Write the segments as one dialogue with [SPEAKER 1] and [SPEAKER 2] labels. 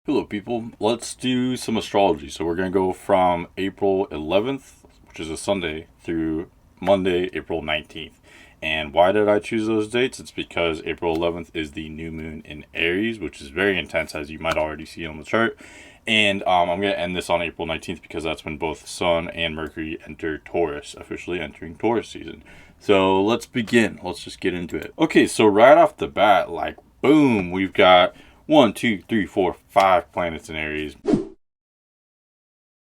[SPEAKER 1] Hello people, let's do some astrology. So we're going to go from April 11th, which is a Sunday, through Monday, April 19th. And why did I choose those dates? It's because April 11th is the new moon in Aries, which is very intense, as you might already see on the chart. And I'm going to end this on April 19th because that's when both Sun and Mercury enter Taurus, officially entering Taurus season. So let's begin. Let's just get into it. Okay, so right off the bat, like boom, we've got 1, 2, 3, 4, 5 planets in Aries.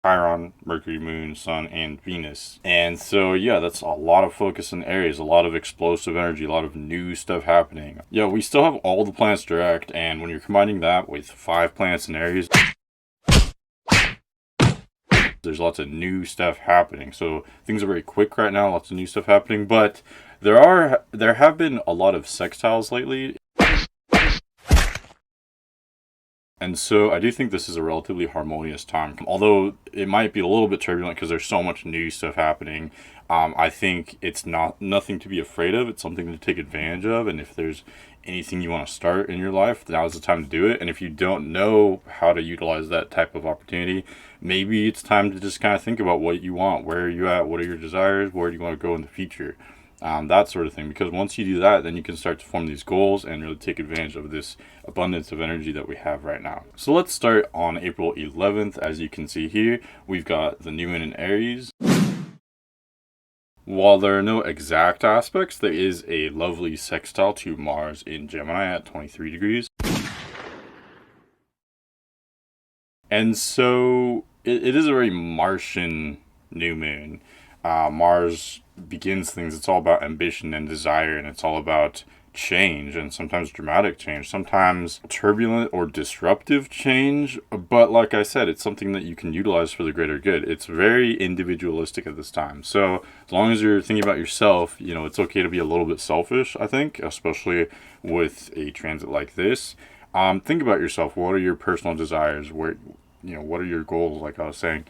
[SPEAKER 1] Chiron, Mercury, Moon, Sun, and Venus. And so, yeah, that's a lot of focus in Aries, a lot of explosive energy, a lot of new stuff happening. Yeah, we still have all the planets direct, and when you're combining that with 5 planets in Aries, there's lots of new stuff happening. So things are very quick right now, lots of new stuff happening, but there have been a lot of sextiles lately. And so I do think this is a relatively harmonious time. Although it might be a little bit turbulent because there's so much new stuff happening, I think it's nothing to be afraid of. It's something to take advantage of. And if there's anything you want to start in your life, now's the time to do it. And if you don't know how to utilize that type of opportunity, maybe it's time to just kind of think about what you want. Where are you at? What are your desires? Where do you want to go in the future? That sort of thing, because once you do that, then you can start to form these goals and really take advantage of this abundance of energy that we have right now. So let's start on April 11th. As you can see here, we've got the new moon in Aries. While there are no exact aspects, there is a lovely sextile to Mars in Gemini at 23 degrees. And so it is a very Martian new moon. Mars begins things. It's all about ambition and desire, and it's all about change, and sometimes dramatic change, sometimes turbulent or disruptive change. But like I said, it's something that you can utilize for the greater good. It's very individualistic at this time. So as long as you're thinking about yourself, you know, it's okay to be a little bit selfish, I think, especially with a transit like this. Think about yourself. What are your personal desires? What are your goals? Like I was saying,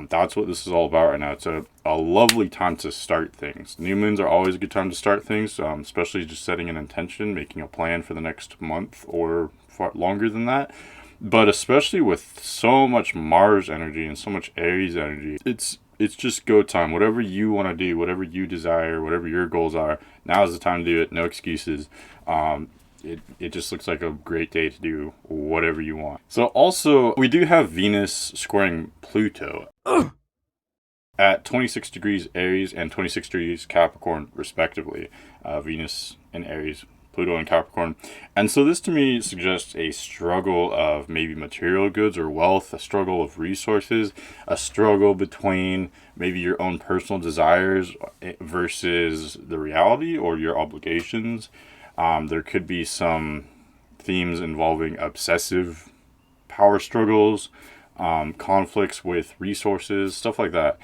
[SPEAKER 1] that's what this is all about right now. It's a lovely time to start things. New moons are always a good time to start things, especially just setting an intention, making a plan for the next month or far longer than that. But especially with so much Mars energy and so much Aries energy, it's just go time. Whatever you want to do, whatever you desire, whatever your goals are, now is the time to do it. No excuses. It just looks like a great day to do whatever you want. So also, we do have Venus squaring Pluto at 26 degrees Aries and 26 degrees Capricorn, respectively. Venus in Aries, Pluto in Capricorn. And so this to me suggests a struggle of maybe material goods or wealth, a struggle of resources, a struggle between maybe your own personal desires versus the reality or your obligations. There could be some themes involving obsessive power struggles, conflicts with resources, stuff like that.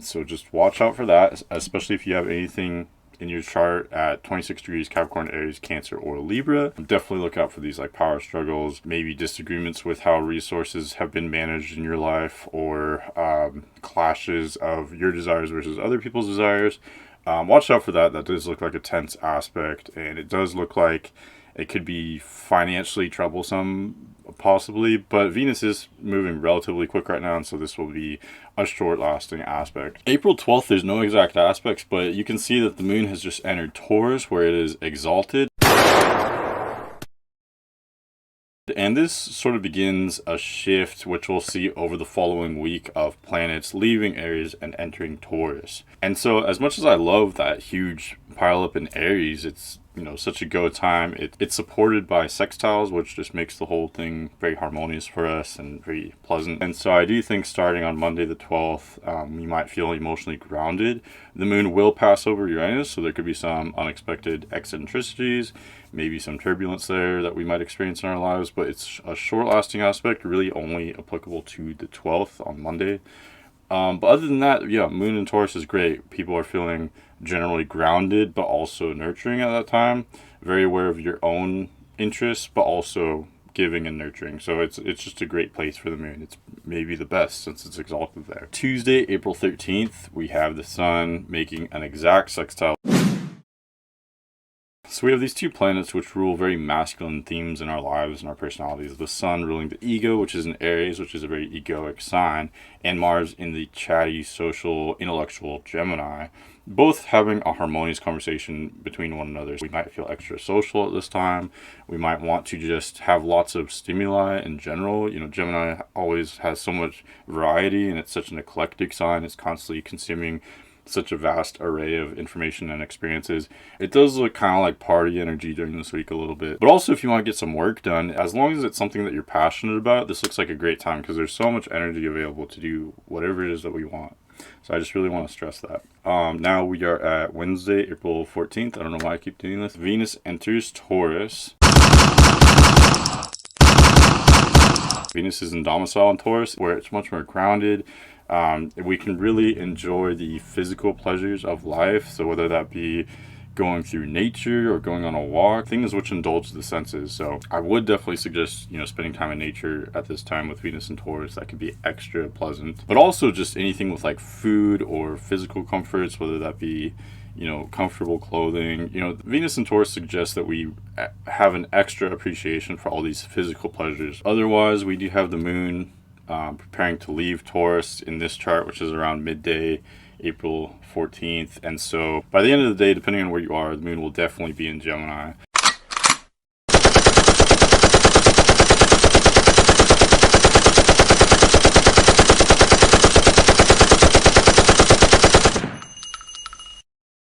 [SPEAKER 1] So just watch out for that, especially if you have anything in your chart at 26 degrees Capricorn, Aries, Cancer, or Libra. Definitely look out for these like power struggles, maybe disagreements with how resources have been managed in your life, or clashes of your desires versus other people's desires. Watch out for that. That does look like a tense aspect, and it does look like it could be financially troublesome, possibly, but Venus is moving relatively quick right now, and so this will be a short-lasting aspect. April 12th, there's no exact aspects, but you can see that the moon has just entered Taurus, where it is exalted. And this sort of begins a shift, which we'll see over the following week, of planets leaving Aries and entering Taurus. And so as much as I love that huge pileup in Aries, it's, you know, such a go time. It's supported by sextiles, which just makes the whole thing very harmonious for us and very pleasant. And so I do think starting on Monday the 12th, you might feel emotionally grounded. The moon will pass over Uranus, so there could be some unexpected eccentricities, maybe some turbulence there that we might experience in our lives, but it's a short-lasting aspect, really only applicable to the 12th on Monday. But other than that, yeah, moon in Taurus is great. People are feeling generally grounded, but also nurturing at that time. Very aware of your own interests, but also giving and nurturing. So it's just a great place for the moon. It's maybe the best since it's exalted there. Tuesday, April 13th, we have the sun making an exact sextile So we have these two planets which rule very masculine themes in our lives and our personalities. The Sun ruling the ego, which is in Aries, which is a very egoic sign, and Mars in the chatty, social, intellectual Gemini, both having a harmonious conversation between one another. We might feel extra social at this time. We might want to just have lots of stimuli in general. You know, Gemini always has so much variety, and it's such an eclectic sign. It's constantly consuming such a vast array of information and experiences. It does look kind of like party energy during this week a little bit. But also, if you want to get some work done, as long as it's something that you're passionate about, this looks like a great time because there's so much energy available to do whatever it is that we want. So I just really want to stress that. Now we are at Wednesday, April 14th. I don't know why I keep doing this. Venus enters Taurus. Venus is in domicile in Taurus, where it's much more grounded. We can really enjoy the physical pleasures of life. So whether that be going through nature or going on a walk, things which indulge the senses. So I would definitely suggest, spending time in nature at this time with Venus and Taurus. That could be extra pleasant. But also just anything with like food or physical comforts, whether that be, comfortable clothing. Venus and Taurus suggest that we have an extra appreciation for all these physical pleasures. Otherwise, we do have the moon preparing to leave Taurus in this chart, which is around midday, April 14th. And so by the end of the day, depending on where you are, the moon will definitely be in Gemini.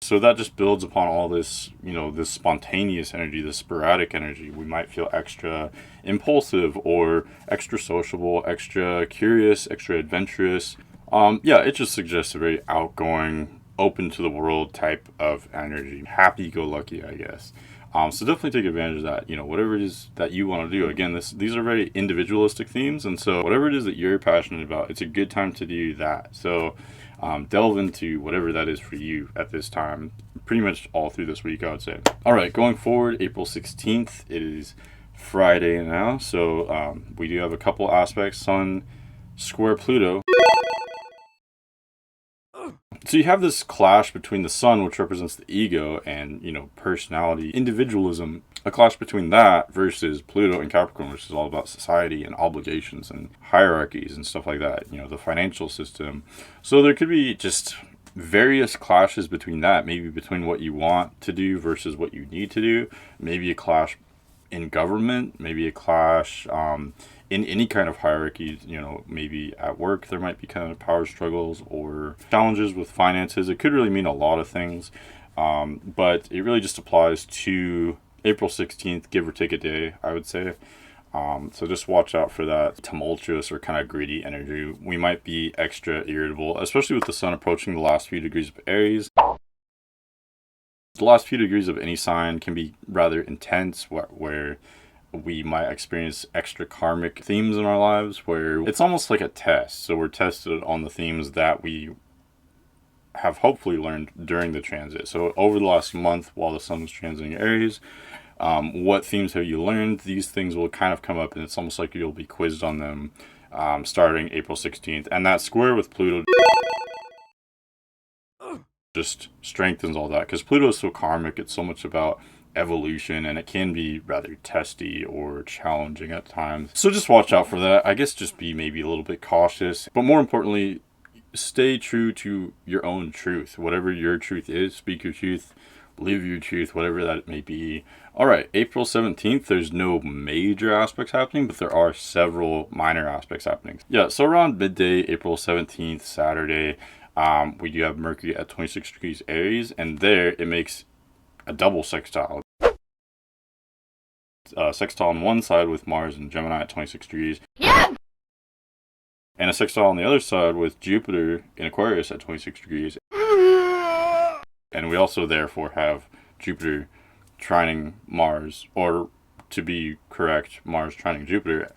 [SPEAKER 1] So that just builds upon all this, this spontaneous energy, this sporadic energy. We might feel extra impulsive or extra sociable, extra curious, extra adventurous. It just suggests a very outgoing, open to the world type of energy. Happy-go-lucky, I guess. So definitely take advantage of that. Whatever it is that you want to do. Again, these are very individualistic themes, and so whatever it is that you're passionate about, it's a good time to do that. So delve into whatever that is for you at this time, pretty much all through this week, I would say. All right, going forward, April 16th, it is Friday now, so we do have a couple aspects. Sun square Pluto. So you have this clash between the Sun, which represents the ego and, personality, individualism, a clash between that versus Pluto and Capricorn, which is all about society and obligations and hierarchies and stuff like that, the financial system. So there could be just various clashes between that, maybe between what you want to do versus what you need to do, maybe a clash in government, maybe a clash in any kind of hierarchy. Maybe at work there might be kind of power struggles or challenges with finances. It could really mean a lot of things, but it really just applies to April 16th, give or take a day, I would say. So just watch out for that tumultuous or kind of greedy energy. We might be extra irritable, especially with the Sun approaching the last few degrees of Aries. The last few degrees of any sign can be rather intense, where we might experience extra karmic themes in our lives, where it's almost like a test. So we're tested on the themes that we have hopefully learned during the transit. So over the last month, while the Sun was transiting Aries, what themes have you learned? These things will kind of come up, and it's almost like you'll be quizzed on them starting April 16th. And that square with Pluto just strengthens all that, because Pluto is so karmic. It's so much about evolution, and it can be rather testy or challenging at times. So just watch out for that. I guess just be maybe a little bit cautious, but more importantly, stay true to your own truth. Whatever your truth is, speak your truth, live your truth, whatever that may be. All right, April 17th, there's no major aspects happening, but there are several minor aspects happening. So around midday, April 17th, Saturday, we do have Mercury at 26 degrees Aries, and there it makes a double sextile. Sextile on one side with Mars and Gemini at 26 degrees. Yeah! And a sextile on the other side with Jupiter in Aquarius at 26 degrees. And we also therefore have Jupiter trining Mars, or to be correct, Mars trining Jupiter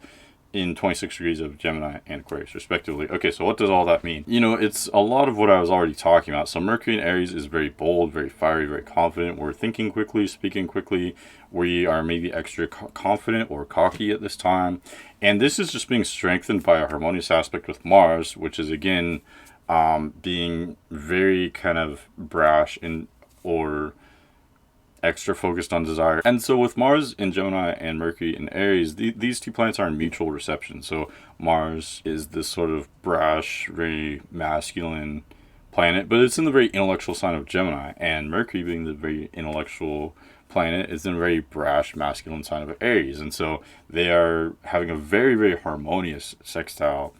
[SPEAKER 1] in 26 degrees of Gemini and Aquarius, respectively. Okay, so what does all that mean? It's a lot of what I was already talking about. So Mercury in Aries is very bold, very fiery, very confident. We're thinking quickly, speaking quickly. We are maybe extra confident or cocky at this time. And this is just being strengthened by a harmonious aspect with Mars, which is, again, being very kind of brash or extra focused on desire. And so with Mars in Gemini and Mercury in Aries, these two planets are in mutual reception. So Mars is this sort of brash, very masculine planet, but it's in the very intellectual sign of Gemini, and Mercury, being the very intellectual planet, is in a very brash, masculine sign of Aries. And so they are having a very, very harmonious sextile.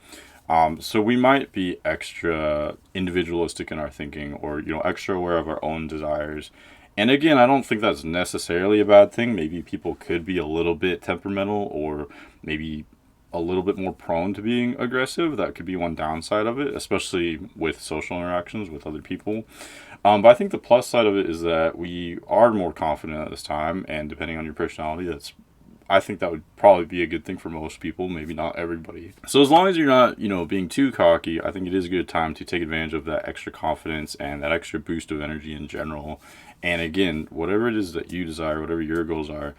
[SPEAKER 1] So we might be extra individualistic in our thinking, or, you know, extra aware of our own desires. And again, I don't think that's necessarily a bad thing. Maybe people could be a little bit temperamental, or maybe a little bit more prone to being aggressive. That could be one downside of it, especially with social interactions with other people. But I think the plus side of it is that we are more confident at this time, and depending on your personality, I think that would probably be a good thing for most people, maybe not everybody. So as long as you're not, you know, being too cocky, I think it is a good time to take advantage of that extra confidence and that extra boost of energy in general. And again, whatever it is that you desire, whatever your goals are,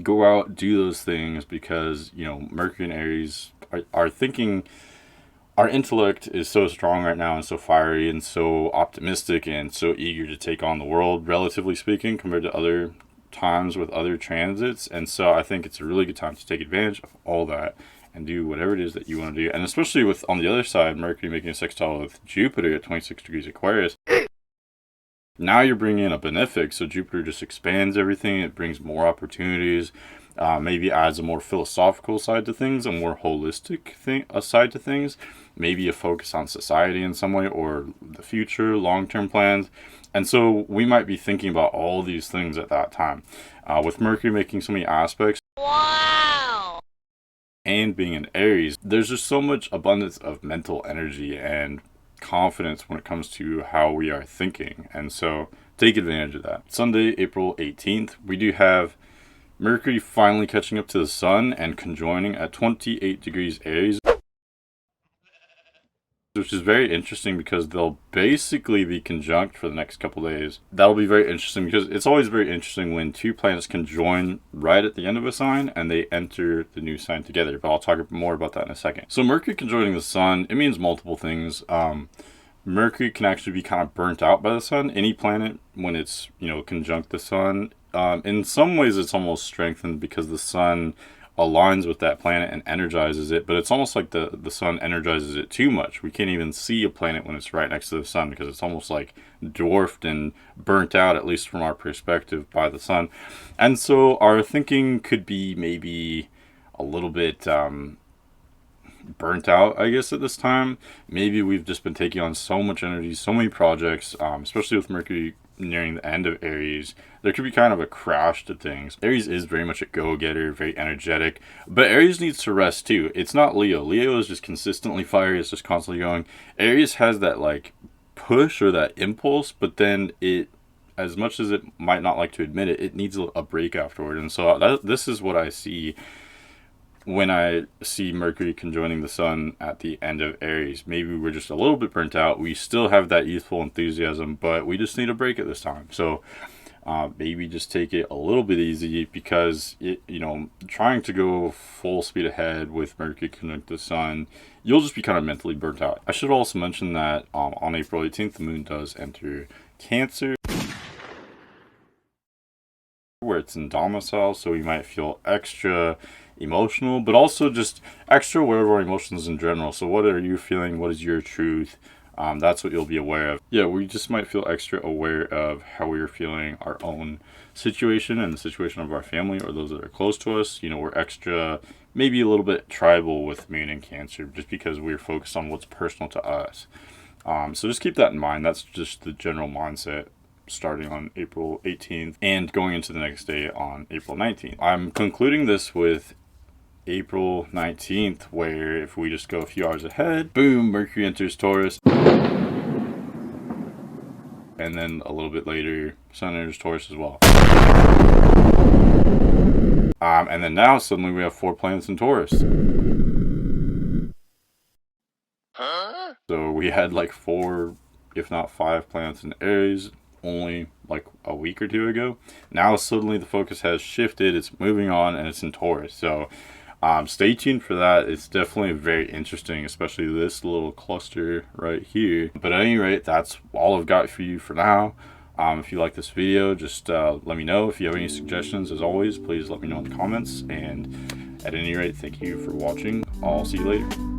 [SPEAKER 1] go out, do those things, because, you know, Mercury and Aries are thinking, our intellect is so strong right now and so fiery and so optimistic and so eager to take on the world, relatively speaking, compared to other times with other transits. And so I think it's a really good time to take advantage of all that and do whatever it is that you want to do. And especially with, on the other side, Mercury making a sextile with Jupiter at 26 degrees Aquarius, now you're bringing in a benefic. So Jupiter just expands everything. It brings more opportunities, maybe adds a more philosophical side to things, a more holistic side to things, maybe a focus on society in some way, or the future, long-term plans. And so we might be thinking about all these things at that time. With Mercury making so many aspects, wow, and being in Aries, there's just so much abundance of mental energy and confidence when it comes to how we are thinking. And so take advantage of that. Sunday, April 18th, we do have Mercury finally catching up to the Sun and conjoining at 28 degrees Aries, which is very interesting because they'll basically be conjunct for the next couple days. That'll be very interesting because it's always very interesting when two planets conjoin right at the end of a sign and they enter the new sign together. But I'll talk more about that in a second. So Mercury conjoining the Sun, it means multiple things. Mercury can actually be kind of burnt out by the Sun. Any planet, when it's, you know, conjunct the Sun, in some ways it's almost strengthened because the Sun aligns with that planet and energizes it, but it's almost like the Sun energizes it too much. We can't even see a planet when it's right next to the Sun because it's almost like dwarfed and burnt out, at least from our perspective, by the Sun. And so our thinking could be maybe a little bit burnt out, I guess, at this time. Maybe we've just been taking on so much energy, so many projects, especially with Mercury nearing the end of Aries. There could be kind of a crash to things. Aries is very much a go-getter, very energetic, but Aries needs to rest too. It's not Leo. Leo is just consistently fiery. It's just constantly going. Aries has that like push or that impulse, but then it, as much as it might not like to admit it, it needs a break afterward. And so this is what I see when I see Mercury conjoining the Sun at the end of Aries. Maybe we're just a little bit burnt out. We still have that youthful enthusiasm, but we just need a break at this time. So maybe just take it a little bit easy, because trying to go full speed ahead with Mercury conjunct the Sun, you'll just be kind of mentally burnt out. I should also mention that on April 18th, the moon does enter Cancer, where it's in domicile, so we might feel extra emotional, but also just extra aware of our emotions in general. So what are you feeling? What is your truth? That's what you'll be aware of. Yeah, we just might feel extra aware of how we're feeling, our own situation and the situation of our family or those that are close to us. We're extra, maybe a little bit tribal with moon and Cancer, just because we're focused on what's personal to us. So just keep that in mind. That's just the general mindset starting on April 18th and going into the next day on April 19th. I'm concluding this with April 19th, where if we just go a few hours ahead, boom, Mercury enters Taurus. And then a little bit later, Sun enters Taurus as well. And then now suddenly we have 4 planets in Taurus. Huh? So we had like 4, if not 5 planets in Aries only like a week or 2 ago. Now suddenly the focus has shifted, it's moving on, and it's in Taurus. So stay tuned for that. It's definitely very interesting, especially this little cluster right here. But at any rate, that's all I've got for you for now. If you like this video, just let me know. If you have any suggestions, as always, please let me know in the comments. And at any rate, thank you for watching. I'll see you later.